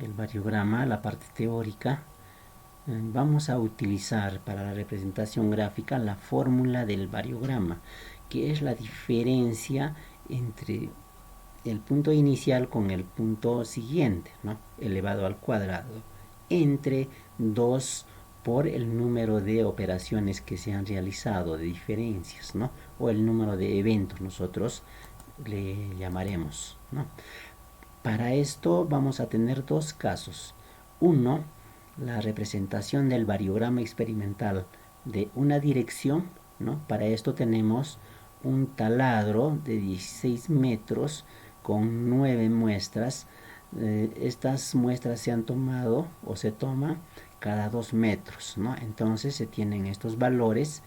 el variograma, la parte teórica, vamos a utilizar para la representación gráfica la fórmula del variograma, que es la diferencia entre el punto inicial con el punto siguiente, ¿no? Elevado al cuadrado, entre 2 por el número de operaciones que se han realizado, de diferencias, ¿no? O el número de eventos, nosotros le llamaremos, ¿no? Para esto vamos a tener dos casos. Uno, la representación del variograma experimental de una dirección, ¿no? Para esto tenemos un taladro de 16 metros con 9 muestras. Estas muestras se han tomado o se toman cada 2 metros, ¿no? Entonces se tienen estos valores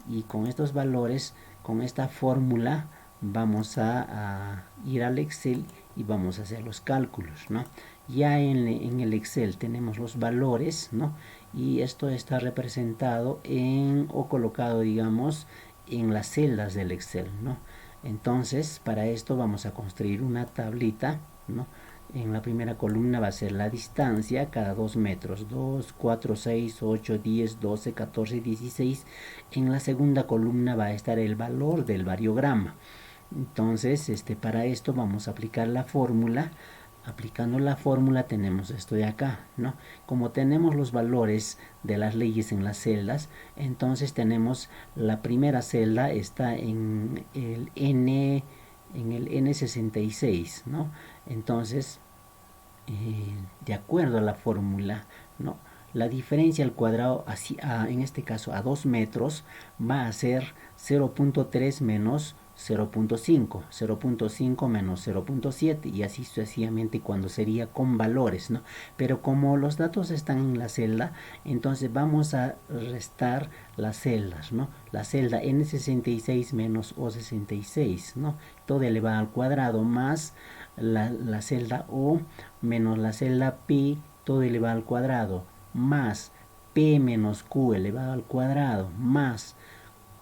y con estos valores, con esta fórmula, vamos a ir al Excel y vamos a hacer los cálculos, ¿no? Ya en el Excel tenemos los valores, ¿no? Y esto está representado o colocado, digamos, en las celdas del Excel, ¿no? Entonces, para esto vamos a construir una tablita, ¿no? En la primera columna va a ser la distancia cada 2 metros, 2, 4, 6, 8, 10, 12, 14, 16. En la segunda columna va a estar el valor del variograma. Entonces, para esto vamos a aplicar la fórmula. Aplicando la fórmula tenemos esto de acá, ¿no? Como tenemos los valores de las leyes en las celdas, entonces tenemos la primera celda está en el N66, ¿no? Entonces, de acuerdo a la fórmula, ¿no? La diferencia al cuadrado, en este caso a 2 metros, va a ser 0.3 menos 0.5, 0.5 menos 0.7 y así sucesivamente cuando sería con valores, ¿no? Pero como los datos están en la celda, entonces vamos a restar las celdas, ¿no? La celda N66 menos O66, ¿no? Todo elevado al cuadrado más la celda O menos la celda P todo elevado al cuadrado más P menos Q elevado al cuadrado más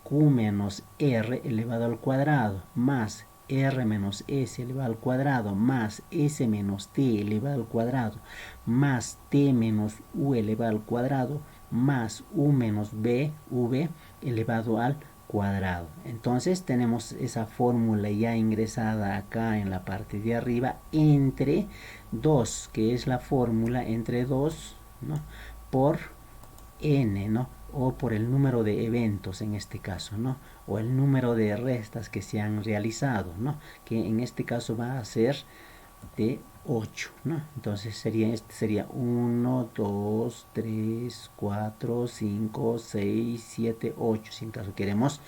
Q menos R elevado al cuadrado más R menos S elevado al cuadrado más S menos T elevado al cuadrado más T menos U elevado al cuadrado más U menos B V elevado al cuadrado. Entonces tenemos esa fórmula ya ingresada acá en la parte de arriba entre 2, que es la fórmula entre 2, ¿no? Por n, ¿no? O por el número de eventos en este caso, ¿no? O el número de restas que se han realizado, ¿no? Que en este caso va a ser de 8, ¿no? Entonces sería 1, 2, 3, 4, 5, 6, 7, 8, si en caso queremos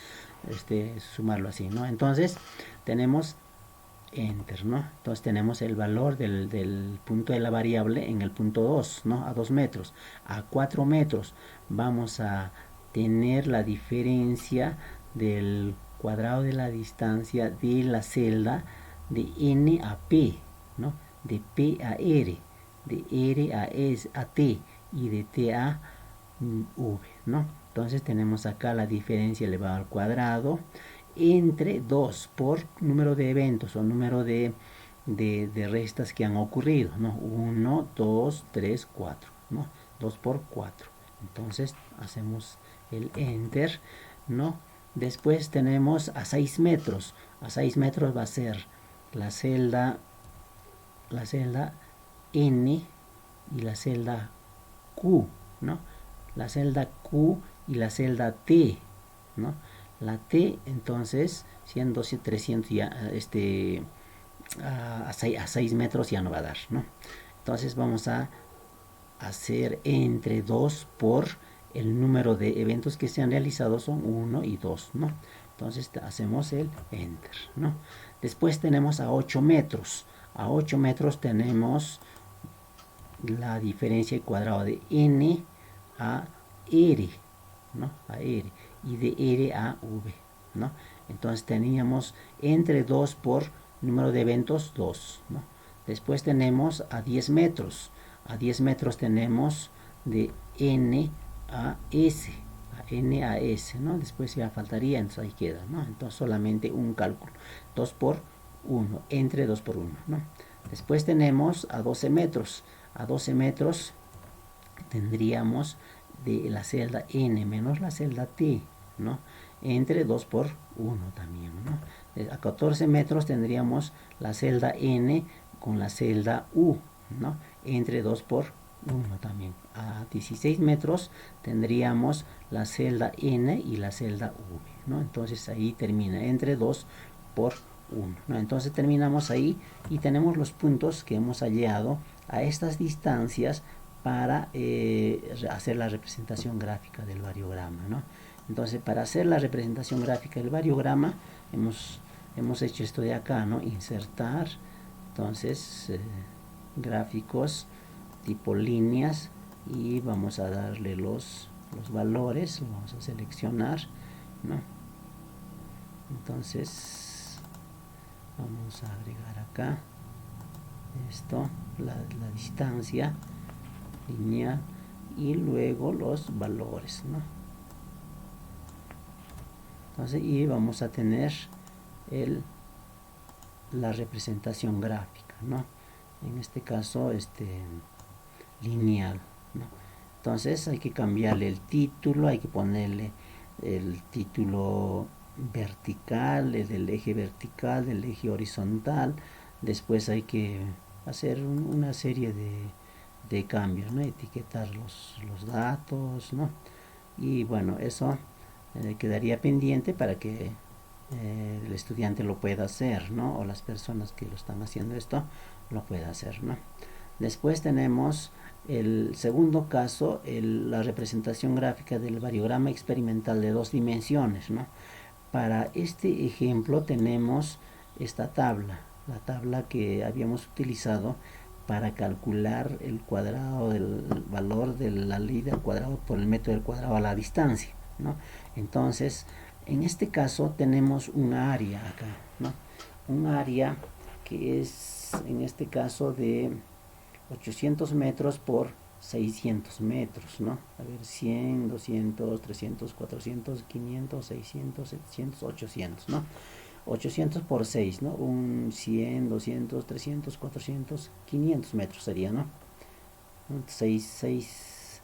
sumarlo así, ¿no? Entonces tenemos enter, ¿no? Entonces tenemos el valor del punto de la variable en el punto 2, ¿no? A 2 metros. A 4 metros vamos a tener la diferencia del cuadrado de la distancia de la celda de n a p, ¿no? De p a r, de r a, s, a t y de t a v, ¿no? Entonces tenemos acá la diferencia elevada al cuadrado entre 2 por número de eventos o número de restas que han ocurrido, ¿no? 1, 2, 3, 4, ¿no? 2 por 4. Entonces hacemos el enter, ¿no? Después tenemos a 6 metros. A 6 metros va a ser la celda N y la celda Q, ¿no? La celda Q y la celda T, ¿no? La T, entonces, siendo 300 ya, a 6 metros ya no va a dar, ¿no? Entonces vamos a hacer entre 2 por el número de eventos que se han realizado son 1 y 2, ¿no? Entonces hacemos el enter, ¿no? Después tenemos a 8 metros. A 8 metros tenemos la diferencia de cuadrado de n a r, ¿no? A r y de r a v, ¿no? Entonces teníamos entre 2 por número de eventos 2, ¿no? Después tenemos a 10 metros. A 10 metros tenemos de n a s, n a s, ¿no? Después ya faltaría, entonces ahí queda, ¿no? Entonces solamente un cálculo, 2 por 1, entre 2 por 1, ¿no? Después tenemos a 12 metros. a 12 metros tendríamos de la celda n menos la celda t, ¿no? Entre 2 por 1 también, ¿no? A 14 metros tendríamos la celda n con la celda u, ¿no? Entre 2 por 1 también. A 16 metros tendríamos la celda n y la celda v, ¿no? Entonces ahí termina entre 2 por 1, ¿no? Entonces terminamos ahí y tenemos los puntos que hemos hallado a estas distancias para hacer la representación gráfica del variograma, ¿no? Entonces, para hacer la representación gráfica del variograma, hemos hecho esto de acá, ¿no? Insertar, entonces, gráficos tipo líneas, y vamos a darle los valores, lo vamos a seleccionar, ¿no? Entonces, vamos a agregar acá esto, la distancia lineal, y luego los valores, ¿no? Entonces, y vamos a tener la representación gráfica, ¿no? En este caso, lineal, ¿no? Entonces hay que cambiarle el título, hay que ponerle el título vertical, el del eje vertical, del eje horizontal. Después hay que hacer una serie de cambios, ¿no? Etiquetar los datos, ¿no? Y bueno, eso quedaría pendiente para que el estudiante lo pueda hacer, ¿no? O las personas que lo están haciendo esto lo pueda hacer, ¿no? Después tenemos el segundo caso, la representación gráfica del variograma experimental de 2 dimensiones, ¿no? Para este ejemplo tenemos esta tabla, la tabla que habíamos utilizado para calcular el cuadrado del valor de la ley del cuadrado por el método del cuadrado a la distancia, ¿no? Entonces, en este caso tenemos un área acá, ¿no? Un área que es, en este caso, de 800 metros por 600 metros, ¿no? A ver, 100, 200, 300, 400, 500, 600, 700, 800, ¿no? 800 por 6, ¿no? Un 100, 200, 300, 400, 500 metros sería, ¿no? 6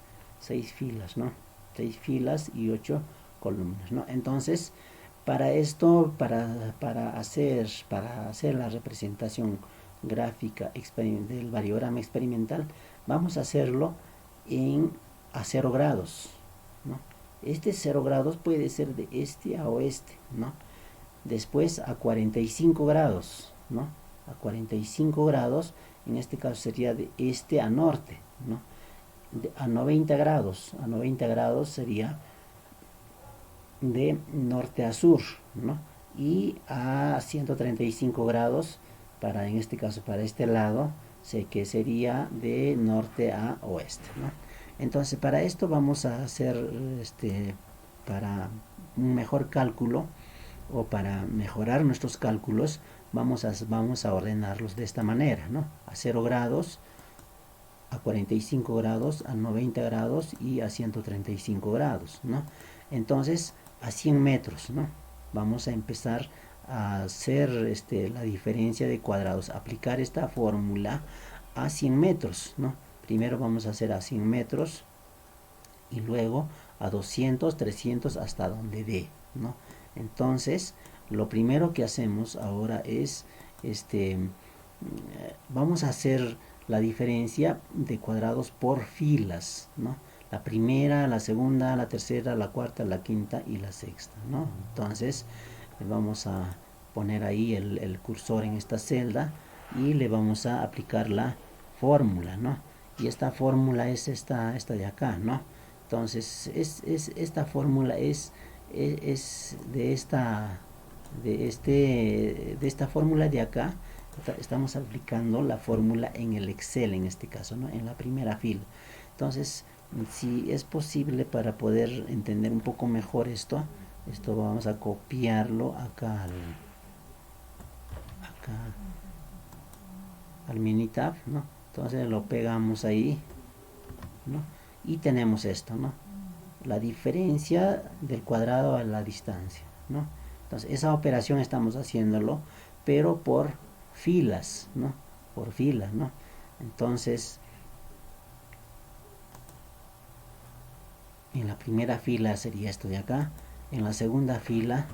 filas, ¿no? 6 filas y 8 columnas, ¿no? Entonces, para esto, para hacer la representación gráfica del variograma experimental, vamos a hacerlo a 0 grados, ¿no? Este 0 grados puede ser de este a oeste, ¿no? Después a 45 grados, ¿no? A 45 grados, en este caso sería de este a norte, ¿no? A 90 grados sería de norte a sur, ¿no? Y a 135 grados, en este caso para este lado, que sería de norte a oeste, ¿no? Entonces, para esto vamos a hacer, para un mejor cálculo, o para mejorar nuestros cálculos, vamos a ordenarlos de esta manera, ¿no? A 0 grados, a 45 grados, a 90 grados y a 135 grados, ¿no? Entonces, a 100 metros, ¿no? Vamos a empezar a hacer la diferencia de cuadrados, aplicar esta fórmula a 100 metros, ¿no? Primero vamos a hacer a 100 metros y luego a 200, 300 hasta donde dé, ¿no? Entonces, lo primero que hacemos ahora es, vamos a hacer la diferencia de cuadrados por filas, ¿no? La primera, la segunda, la tercera, la cuarta, la quinta y la sexta, ¿no? Entonces, vamos a poner ahí el cursor en esta celda y le vamos a aplicar la fórmula, ¿no? Y esta fórmula es esta de acá, ¿no? Entonces, esta fórmula es de esta fórmula de acá. Estamos aplicando la fórmula en el Excel, en este caso, ¿no? En la primera fila. Entonces, si es posible, para poder entender un poco mejor esto vamos a copiarlo acá al Minitab, ¿no? Entonces lo pegamos ahí, ¿no? Y tenemos esto, ¿no? La diferencia del cuadrado a la distancia, ¿no? Entonces esa operación estamos haciéndolo, pero por filas, ¿no? Por filas, ¿no? Entonces En la primera fila sería esto de acá. En la segunda fila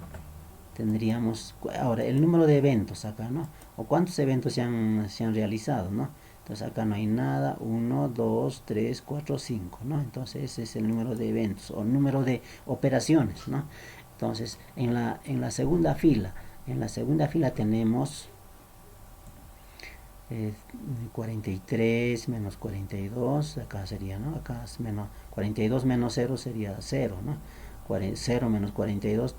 tendríamos ahora el número de eventos acá, ¿no? O cuántos eventos se han realizado, ¿no? Entonces acá no hay nada, 1, 2, 3, 4, 5, ¿no? Entonces ese es el número de eventos o número de operaciones, ¿no? Entonces en la segunda fila tenemos 43 menos 42, acá sería, ¿no? Acá es menos 42 menos 0 sería 0, ¿no? 0 menos 42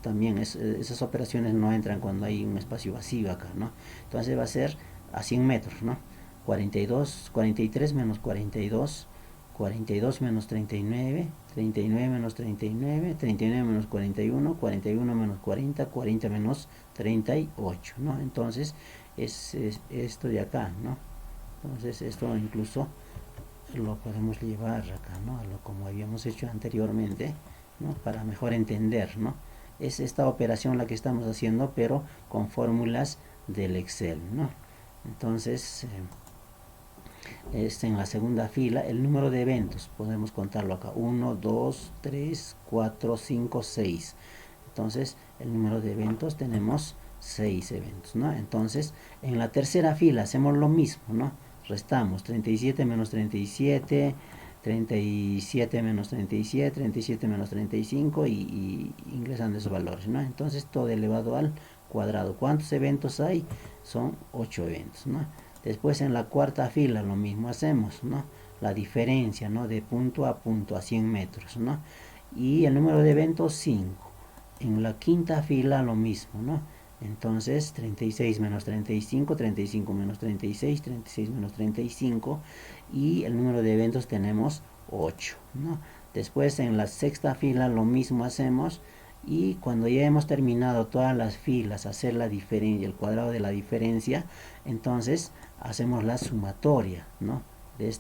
también esas operaciones no entran cuando hay un espacio vacío acá, ¿no? Entonces va a ser a 100 metros, ¿no? 43 menos 42 menos 39 menos 39 menos 41 menos 40 menos 38, ¿no? Entonces es esto de acá, ¿no? Entonces esto incluso lo podemos llevar acá, ¿no? Como habíamos hecho anteriormente, ¿no? Para mejor entender, ¿no? Es esta operación la que estamos haciendo, pero con fórmulas del Excel, ¿no? Entonces, en la segunda fila, el número de eventos, podemos contarlo acá, 1, 2, 3, 4, 5, 6. Entonces, el número de eventos tenemos 6 eventos, ¿no? Entonces, en la tercera fila hacemos lo mismo, ¿no? Restamos 37 menos 37, 37 menos 37, 37 menos 35 y ingresando esos valores, ¿no? Entonces, todo elevado al cuadrado. ¿Cuántos eventos hay? Son 8 eventos, ¿no? Después en la cuarta fila lo mismo hacemos, ¿no? La diferencia, ¿no? De punto a 100 metros, ¿no? Y el número de eventos 5. En la quinta fila lo mismo, ¿no? Entonces 36 menos 35, 35 menos 36, 36 menos 35 y el número de eventos tenemos 8, ¿no? Después en la sexta fila lo mismo hacemos y cuando ya hemos terminado todas las filas, hacer la diferencia, el cuadrado de la diferencia, entonces hacemos la sumatoria, ¿no? De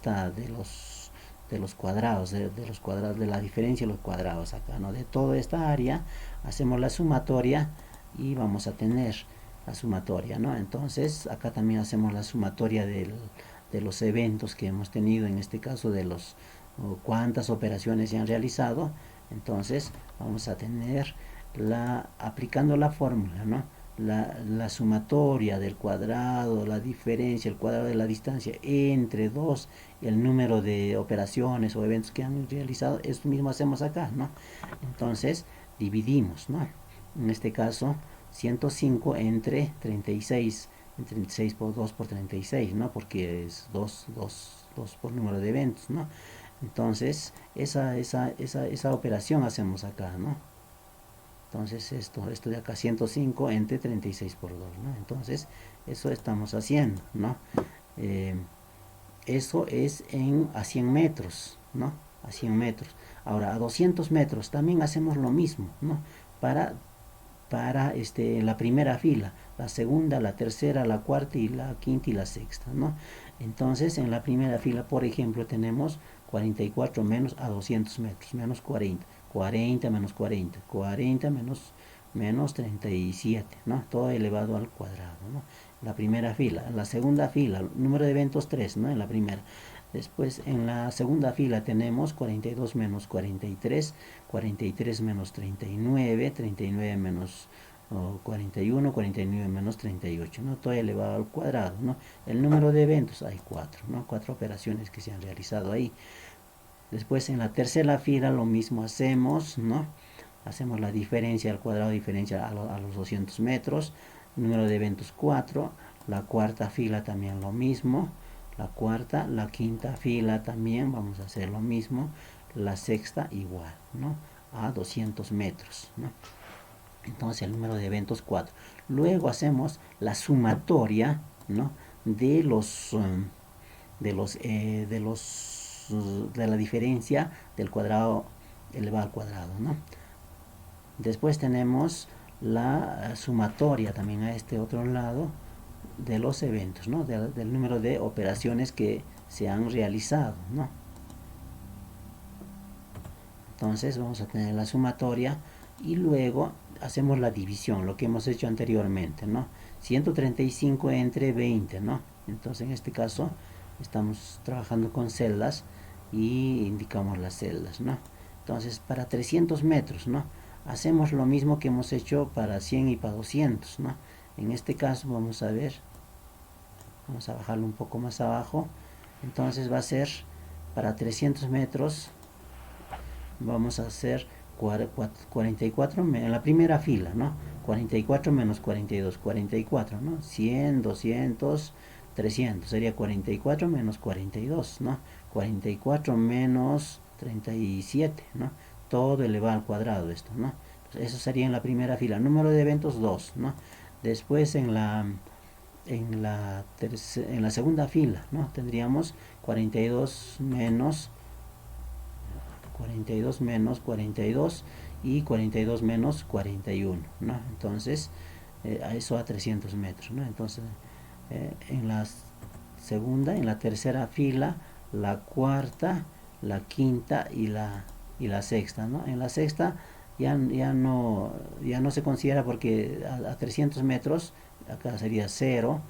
los cuadrados, de los cuadrados, de la diferencia de los cuadrados acá, ¿no? De toda esta área hacemos la sumatoria y vamos a tener la sumatoria, ¿no? Entonces acá también hacemos la sumatoria de los eventos que hemos tenido, en este caso de los cuántas operaciones se han realizado. Entonces vamos a tener aplicando la fórmula, ¿no? La sumatoria del cuadrado, la diferencia, el cuadrado de la distancia entre 2 y el número de operaciones o eventos que han realizado, esto mismo hacemos acá, ¿no? Entonces dividimos, ¿no? En este caso 105 entre 36, 36 por 2 por 36, ¿no? Porque es 2 por número de eventos, ¿no? Entonces esa operación hacemos acá, ¿no? Entonces esto de acá 105 entre 36 por 2, ¿no? Entonces eso estamos haciendo, ¿no? Eso es a 100 metros, ¿no? A 100 metros. Ahora a 200 metros también hacemos lo mismo, ¿no? Para la primera fila, la segunda, la tercera, la cuarta y la quinta y la sexta, ¿no? Entonces en la primera fila, por ejemplo, tenemos 44 menos a 200 metros, menos 40, 40 menos 40, 40 menos 37, ¿no? Todo elevado al cuadrado, ¿no? La primera fila. En la segunda fila, número de eventos 3, ¿no? En la primera. Después en la segunda fila tenemos 42 menos 43, 43 menos 39, 39 menos 41, 49 menos 38, ¿no? Todo elevado al cuadrado, ¿no? El número de eventos hay 4, ¿no? 4 operaciones que se han realizado ahí. Después en la tercera fila lo mismo hacemos, ¿no? Hacemos la diferencia al cuadrado, diferencia a los 200 metros. Número de eventos 4. La cuarta fila también lo mismo. La quinta fila también vamos a hacer lo mismo. La sexta igual, ¿no? A 200 metros, ¿no? Entonces el número de eventos 4. Luego hacemos la sumatoria, ¿no? De la diferencia del cuadrado elevado al cuadrado, ¿no? Después tenemos la sumatoria también a este otro lado de los eventos, ¿no? Del número de operaciones que se han realizado, ¿no? Entonces vamos a tener la sumatoria y luego hacemos la división, lo que hemos hecho anteriormente, ¿no? 135 entre 20, ¿no? Entonces en este caso estamos trabajando con celdas y indicamos las celdas, ¿no? Entonces, para 300 metros, ¿no? Hacemos lo mismo que hemos hecho para 100 y para 200, ¿no? En este caso vamos a ver, vamos a bajarlo un poco más abajo. Entonces va a ser para 300 metros, vamos a hacer 44 en la primera fila, ¿no? 44 menos 42, 44, ¿no? 100, 200, 300, sería 44 menos 42, ¿no? 44 menos 37, ¿no? Todo elevado al cuadrado esto, ¿no? Entonces, eso sería en la primera fila. Número de eventos 2, ¿no? Después en la segunda fila, ¿no? Tendríamos 42 menos 42 y 42 menos 41, ¿no? Entonces, a eso a 300 metros, ¿no? Entonces, en la segunda, en la tercera fila, la cuarta, la quinta y la sexta, ¿no? En la sexta ya no se considera porque a 300 metros acá sería 0,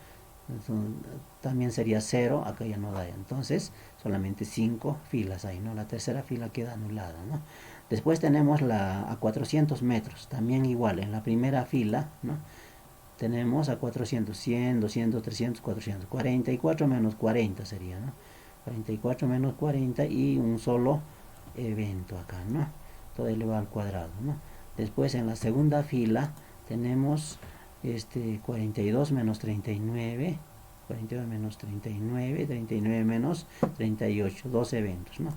también sería 0, acá ya no da, entonces solamente 5 filas ahí, ¿no? La tercera fila queda anulada, ¿no? Después tenemos a 400 metros, también igual, en la primera fila, ¿no? Tenemos a 400, 100, 200, 300, 400, 44 menos 40 sería, ¿no? 44 menos 40 y un solo evento acá, ¿no? Todo elevado al cuadrado, ¿no? Después en la segunda fila tenemos 42 menos 39, 42 menos 39, 39 menos 38, dos eventos, ¿no?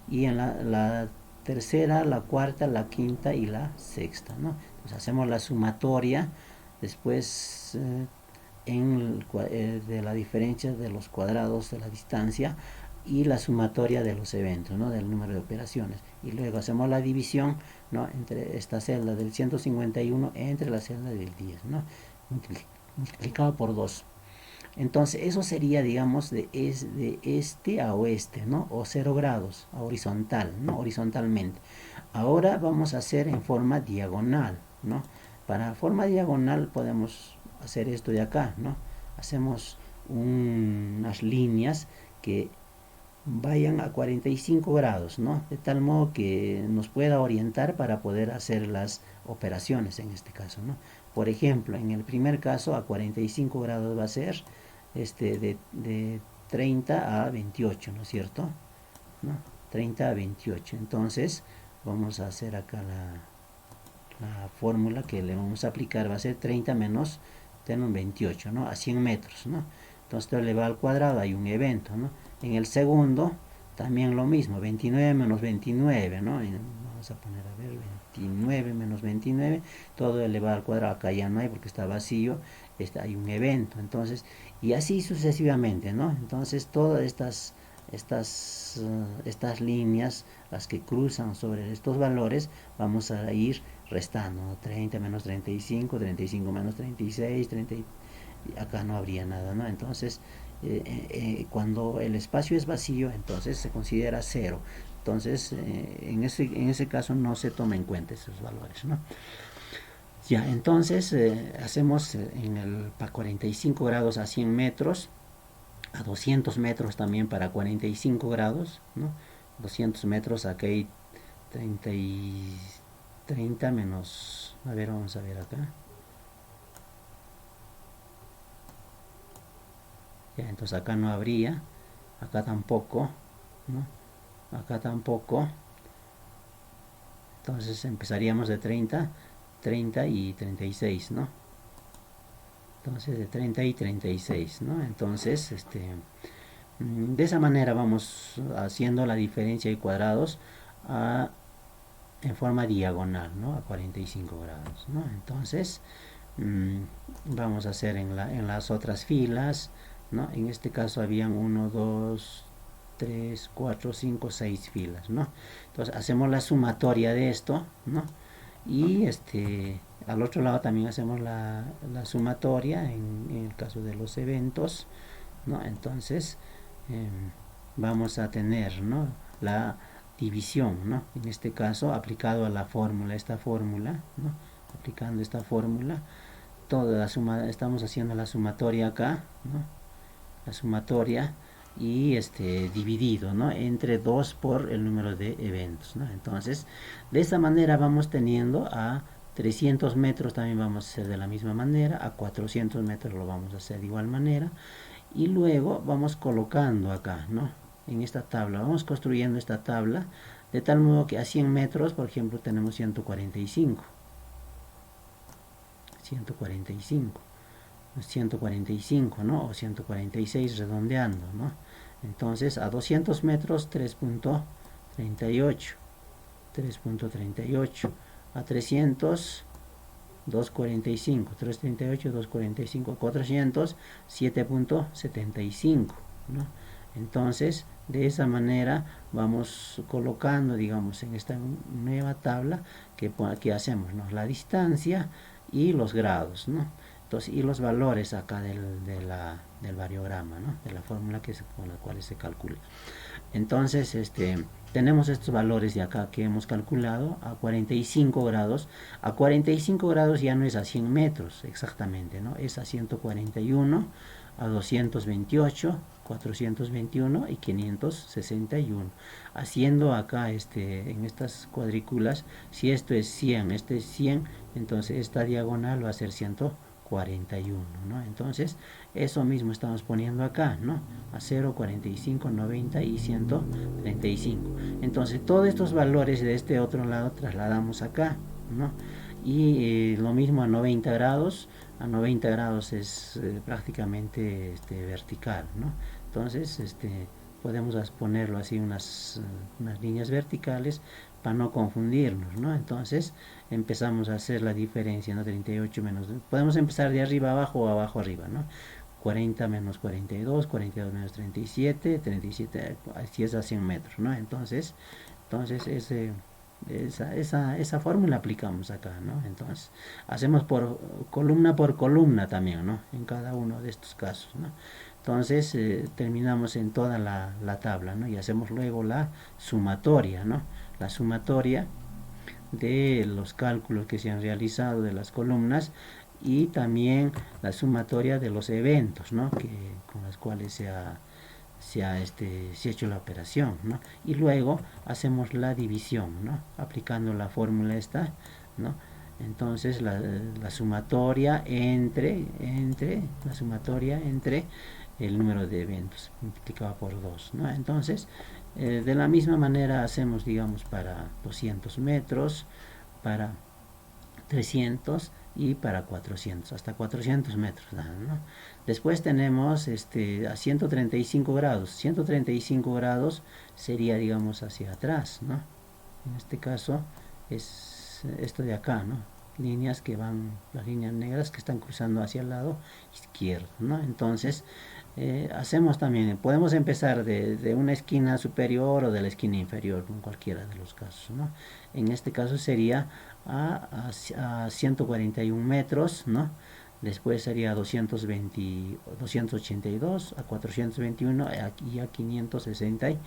Y en la tercera, la cuarta, la quinta y la sexta, ¿no? Entonces hacemos la sumatoria, después de la diferencia de los cuadrados de la distancia y la sumatoria de los eventos, ¿no? Del número de operaciones, y luego hacemos la división, ¿no? Entre esta celda del 151 entre la celda del 10, ¿no? Multiplicado por 2. Entonces eso sería, digamos, de este a oeste, ¿no? O 0 grados a horizontal, ¿no? Horizontalmente. Ahora vamos a hacer en forma diagonal, ¿no? Para forma diagonal podemos hacer esto de acá, ¿no? Hacemos unas líneas que vayan a 45 grados, ¿no? De tal modo que nos pueda orientar para poder hacer las operaciones en este caso, ¿no? Por ejemplo, en el primer caso a 45 grados va a ser de 30 a 28, ¿no es cierto? ¿No? 30 a 28. Entonces, vamos a hacer acá la fórmula que le vamos a aplicar, va a ser 30 menos, tengo un 28, ¿no? A 100 metros, ¿no? Entonces, esto elevado al cuadrado, hay un evento, ¿no? En el segundo, también lo mismo, 29 menos 29, ¿no? Y vamos a poner, a ver, 29 menos 29, todo elevado al cuadrado, acá ya no hay porque está vacío, hay un evento, entonces, y así sucesivamente, ¿no? Entonces, todas estas líneas, las que cruzan sobre estos valores, vamos a ir restando, ¿no? 30 menos 35, 35 menos 36, 30, acá no habría nada, ¿no? Entonces, cuando el espacio es vacío, entonces se considera 0. Entonces, en ese caso no se toma en cuenta esos valores, ¿no? Ya, entonces hacemos para 45 grados a 100 metros, a 200 metros también para 45 grados, ¿no? 200 metros, acá hay 30 menos, a ver, vamos a ver acá. Ya, entonces acá no habría, acá tampoco, ¿no? Acá tampoco. Entonces empezaríamos de 30, 30 y 36, ¿no? Entonces de 30 y 36, ¿no? Entonces, de esa manera vamos haciendo la diferencia de cuadrados en forma diagonal, ¿no? A 45 grados, ¿no? Entonces, vamos a hacer en las otras filas, ¿no? En este caso habían 1, 2, 3, 4, 5, 6 filas, ¿no? Entonces hacemos la sumatoria de esto, ¿no? Y al otro lado también hacemos la sumatoria en el caso de los eventos, ¿no? Entonces vamos a tener, ¿no? La división, ¿no? En este caso aplicado a la fórmula, esta fórmula, ¿no? Aplicando esta fórmula, toda la suma, estamos haciendo la sumatoria acá, ¿no? La sumatoria, y dividido, ¿no?, entre 2 por el número de eventos, ¿no? Entonces, de esta manera vamos teniendo a 300 metros también vamos a hacer de la misma manera, a 400 metros lo vamos a hacer de igual manera, y luego vamos colocando acá, ¿no?, en esta tabla, vamos construyendo esta tabla, de tal modo que a 100 metros, por ejemplo, tenemos 145, 145, 145, ¿no?, o 146 redondeando, ¿no? Entonces, a 200 metros, 3.38, 3.38, a 300, 2.45, 3.38, 2.45, 400, 7.75, ¿no? Entonces, de esa manera vamos colocando, digamos, en esta nueva tabla que hacemos, ¿no?, la distancia y los grados, ¿no? Entonces, y los valores acá del variograma, ¿no?, de la fórmula con la cual se calcula. Entonces, tenemos estos valores de acá que hemos calculado a 45 grados. A 45 grados ya no es a 100 metros exactamente, ¿no?, es a 141, a 228, 421 y 561. Haciendo acá en estas cuadrículas, si esto es 100, este es 100, entonces esta diagonal va a ser 141, ¿no? Entonces, eso mismo estamos poniendo acá, ¿no?, a 0, 45, 90 y 135. Entonces, todos estos valores de este otro lado trasladamos acá, ¿no? Y lo mismo a 90 grados. A 90 grados es prácticamente vertical, ¿no? Entonces, podemos ponerlo así unas líneas verticales para no confundirnos, ¿no? Entonces, empezamos a hacer la diferencia, ¿no? 38 menos... Podemos empezar de arriba abajo o abajo arriba, ¿no? 40 menos 42, 42 menos 37, 37, así es a 100 metros, ¿no? Entonces esa fórmula aplicamos acá, ¿no? Entonces, hacemos por columna también, ¿no?, en cada uno de estos casos, ¿no? Entonces, terminamos en toda la tabla, ¿no?, y hacemos luego la sumatoria, ¿no?, la sumatoria de los cálculos que se han realizado de las columnas y también la sumatoria de los eventos, ¿no?, con los cuales se ha hecho la operación, ¿no? Y luego hacemos la división, ¿no?, aplicando la fórmula esta, ¿no? Entonces la sumatoria entre el número de eventos multiplicado por 2, ¿no? Entonces, de la misma manera hacemos, digamos, para 200 metros, para 300 y para 400, hasta 400 metros, ¿no? Después tenemos a 135 grados. 135 grados sería, digamos, hacia atrás, ¿no? En este caso es esto de acá, ¿no? Líneas que van, las líneas negras que están cruzando hacia el lado izquierdo, ¿no? Entonces, hacemos también, podemos empezar de una esquina superior o de la esquina inferior, en cualquiera de los casos, ¿no? En este caso sería a 141 metros, ¿no? Después sería 282, a 421 y a 561,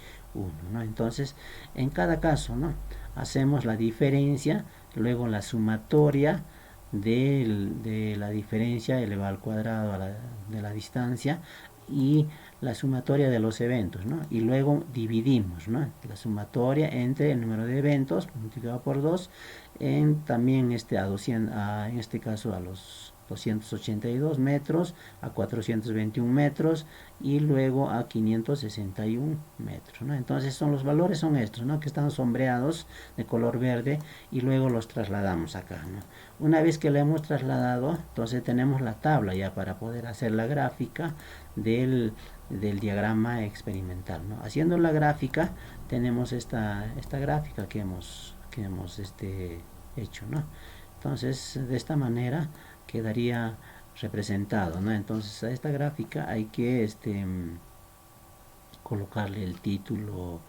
¿no? Entonces, en cada caso, ¿no?, hacemos la diferencia, luego la sumatoria de la diferencia elevado al cuadrado de la distancia y la sumatoria de los eventos, ¿no? Y luego dividimos, ¿no?, la sumatoria entre el número de eventos multiplicado por 2 también en este caso a los 282 metros, a 421 metros y luego a 561 metros, ¿no? Entonces los valores son estos, ¿no?, que están sombreados de color verde y luego los trasladamos acá, ¿no? Una vez que lo hemos trasladado, entonces tenemos la tabla ya para poder hacer la gráfica del diagrama experimental, ¿no? Haciendo la gráfica tenemos esta gráfica que hemos hecho, ¿no? Entonces, de esta manera quedaría representado, ¿no? Entonces, a esta gráfica hay que colocarle el título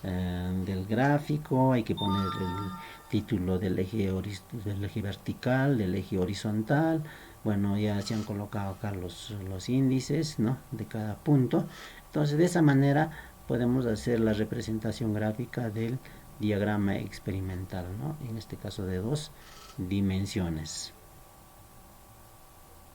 del gráfico, hay que poner el título del eje vertical, del eje horizontal. Bueno, ya se han colocado acá los índices, ¿no?, de cada punto. Entonces, de esa manera podemos hacer la representación gráfica del diagrama experimental, ¿no?, en este caso de 2 dimensiones.